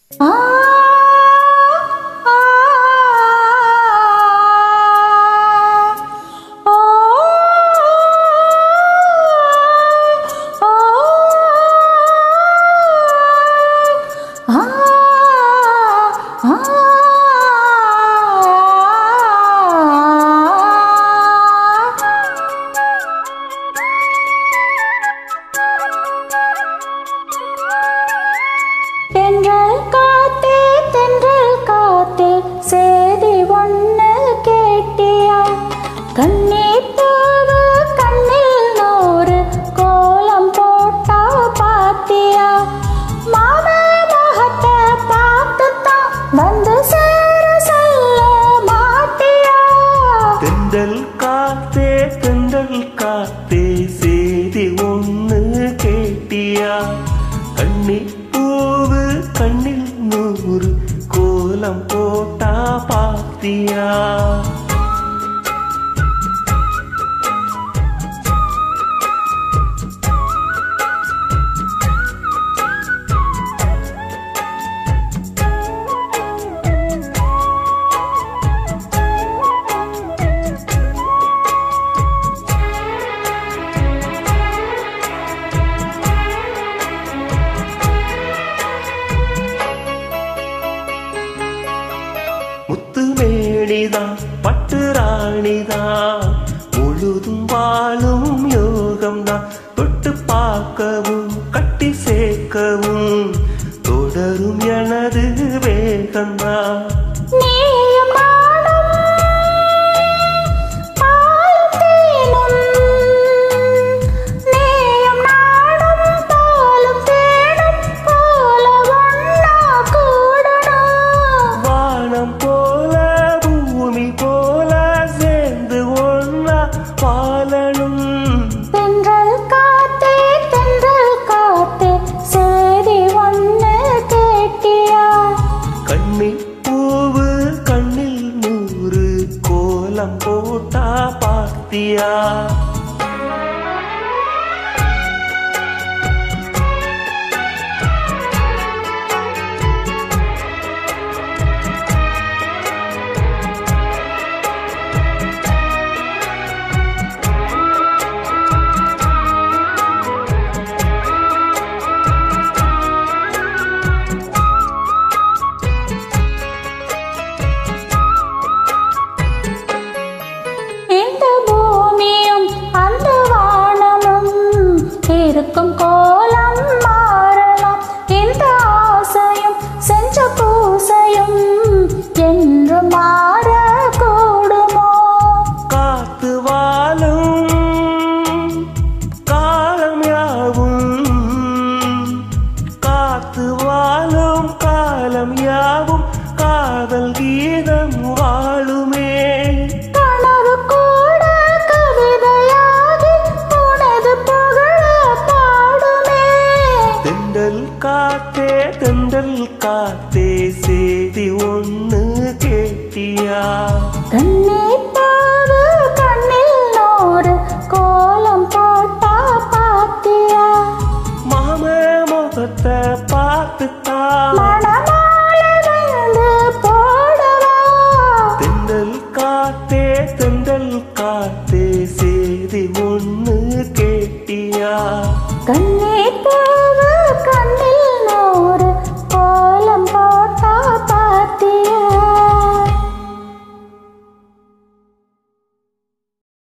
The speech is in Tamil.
தென்றல் காத்தே சேதி ஒண்ணு கேட்டியா? கண்ணி பூவு கண்ணில் நூறு கோலம் போட்டா பாத்தியா? முத்து மேடிதான் பட்டு ராணிதான் முழுதும் வாழும் யோகம்தான். தொட்டு பார்க்கவும் கட்டி சேர்க்கவும் தொடரும் எனது வேகம்தான். போட்டா பாத்தியா? கோலம் மாறலாம், இந்த ஆசையும் செஞ்ச பூசையும் என்று மாற கூடுமோ? காத்து வாழும் காலம் யாவும், காத்து வாழும் காலம் யாவும் காதல் கீதம் வாழுமே. கனவு கூட கவிதையாகி உனது புகழ பாடுமே. தென்றல் காத்தே சேதி ஒண்ணு கேட்டியா? கண்ணீர் பாவு கண்ணில் நூறு கோலம் போட்டா பாத்தியா? மாம முகத்தை பார்த்துத்தா மணமாலை வந்து போடவா? தென்றல் காத்தே சேதி ஒண்ணு கேட்டியா? கண்ணீர்